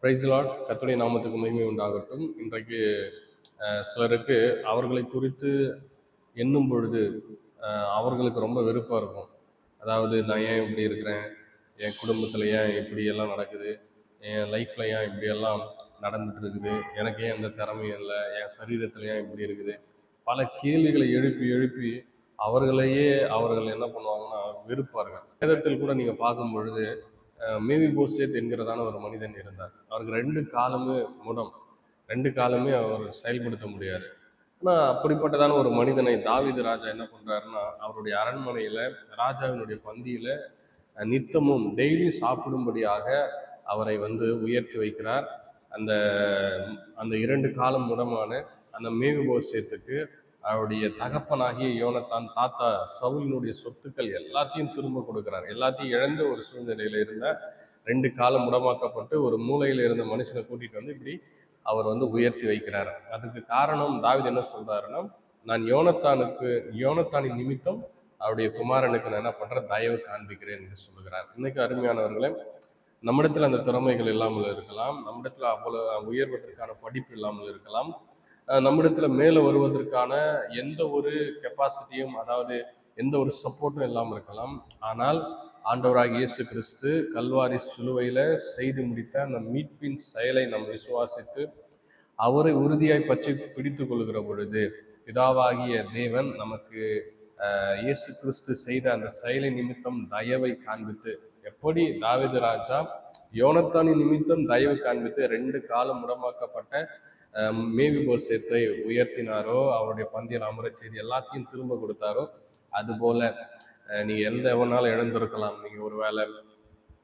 Price Lord. கர்த்தருடைய நாமத்துக்கு மகிமை உண்டாகட்டும். இன்றைக்கு சிலருக்கு அவர்களை குறித்து எண்ணும் பொழுது அவர்களுக்கு ரொம்ப வெறுப்பாக இருக்கும். அதாவது, நான் ஏன் இப்படி இருக்கிறேன், என் குடும்பத்தில் ஏன் இப்படி எல்லாம் நடக்குது, என் லைஃப்பில் ஏன் இப்படியெல்லாம் நடந்துட்டு இருக்குது, எனக்கு ஏன் எந்த திறமையும் இல்லை, என் சரீரத்தில் ஏன் இப்படி இருக்குது, பல கேள்விகளை எழுப்பி எழுப்பி அவர்கள் என்ன பண்ணுவாங்கன்னா வெறுப்பார்கள். வேதத்தில் கூட நீங்கள் பார்க்கும் பொழுது மேவிபோசேத் என்கிறதான ஒரு மனிதன் இருந்தார். அவருக்கு 2 காலுமே முடம், 2 காலுமே அவர் செயல்படுத்த முடியாது. ஆனால் அப்படிப்பட்டதான ஒரு மனிதனை தாவீது ராஜா என்ன பண்றாருன்னா, அவருடைய அரண்மனையில ராஜாவினுடைய பந்தியில நித்தமும் டெய்லி சாப்பிடும்படியாக அவரை உயர்த்தி வைக்கிறார். அந்த அந்த 2 காலம் முடமான அந்த மேவிபோசேத்துக்கு அவருடைய தகப்பனாகிய யோனத்தான் தாத்தா சவுலினுடைய சொத்துக்கள் எல்லாத்தையும் திரும்ப கொடுக்கிறார். எல்லாத்தையும் இழந்த ஒரு சூழ்நிலையில இருந்த 2 காலம் முடமாக்கப்பட்டு ஒரு மூலையில இருந்த மனுஷனை கூட்டிட்டு இப்படி அவர் உயர்த்தி வைக்கிறார். அதுக்கு காரணம் தாவீது என்ன சொல்றாருன்னா, நான் யோனத்தானின் நிமித்தம் அவருடைய குமாரனுக்கு நான் என்ன பண்றேன், தயவு காண்பிக்கிறேன் என்று சொல்லுகிறார். இன்னைக்கு அருமையானவர்களே, நம்மிடத்துல அந்த திறமைகள் இல்லாமல் இருக்கலாம், நம்மிடத்துல அவ்வளவு உயர்வதற்கான படிப்பு இல்லாமல் இருக்கலாம், நம்மிடத்துல மேல வருவதற்கான எந்த ஒரு கெப்பாசிட்டியும், அதாவது எந்த ஒரு சப்போர்ட்டும் இல்லாமல் இருக்கலாம். ஆனால் ஆண்டவராகிய இயேசு கிறிஸ்து கல்வாரி சிலுவையில செய்து முடித்த அந்த மீட்பின் செயலை நாம் விசுவாசித்து அவரை உறுதியாய் பற்றி பிடித்து கொள்கிற பொழுது பிதாவாகிய தேவன் நமக்கு இயேசு கிறிஸ்து செய்த அந்த செயலை நிமித்தம் தயவை காண்பித்து, எப்படி தாவீது ராஜா யோனத்தானின் நிமித்தம் தயவு காண்பித்து 2 காலம் முடமாக்கப்பட்ட மேவிபோசேத்தை உயர்த்தினாரோ, அவருடைய பந்தியில் அமரச் செய்து எல்லாத்தையும் திரும்ப கொடுத்தாரோ, அதுபோல நீங்க எந்த எவனாலும் இழந்திருக்கலாம். நீங்க ஒருவேளை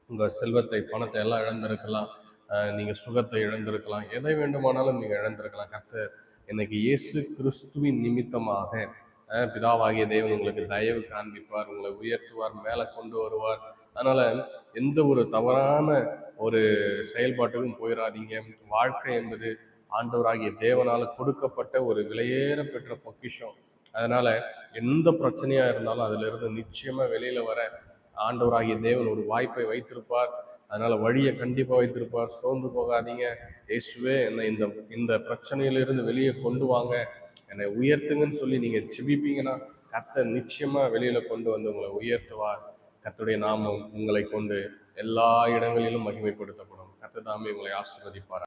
உங்க செல்வத்தை, பணத்தை எல்லாம் இழந்திருக்கலாம், நீங்க சுகத்தை இழந்திருக்கலாம், எதை வேண்டுமானாலும் நீங்க இழந்திருக்கலாம். கர்த்தர் இன்னைக்கு இயேசு கிறிஸ்துவின் நிமித்தமாக பிதாவாகிய தேவன் உங்களுக்கு தயவு காண்பிப்பார், உங்களை உயர்த்துவார், மேலே கொண்டு வருவார். அதனால எந்த ஒரு தவறான ஒரு செயல்பாட்டுக்கும் போயிடாதீங்க. வாழ்க்கை என்பது ஆண்டவராகிய தேவனால கொடுக்கப்பட்ட ஒரு விலையேற பெற்ற பொக்கிஷம். அதனால எந்த பிரச்சனையா இருந்தாலும் அதுல இருந்து நிச்சயமா வெளியில வர ஆண்டவராகிய தேவன் ஒரு வாய்ப்பை வைத்திருப்பார். அதனால வழியை கண்டிப்பா வைத்திருப்பார். சோர்ந்து போகாதீங்க. இயேசுவே என்னை இந்த பிரச்சனையிலிருந்து வெளியே கொண்டு வாங்க, என்னை உயர்த்துங்கன்னு சொல்லி நீங்க ஜெபிப்பீங்கன்னா கர்த்தர் நிச்சயமா வெளியில கொண்டு உங்களை உயர்த்துவார். கர்த்தருடைய நாமம் உங்களை கொண்டு எல்லா இடங்களிலும் மகிமைப்படுத்தப்படும். கர்த்தர் தாமே உங்களை ஆசீர்வதிப்பார்.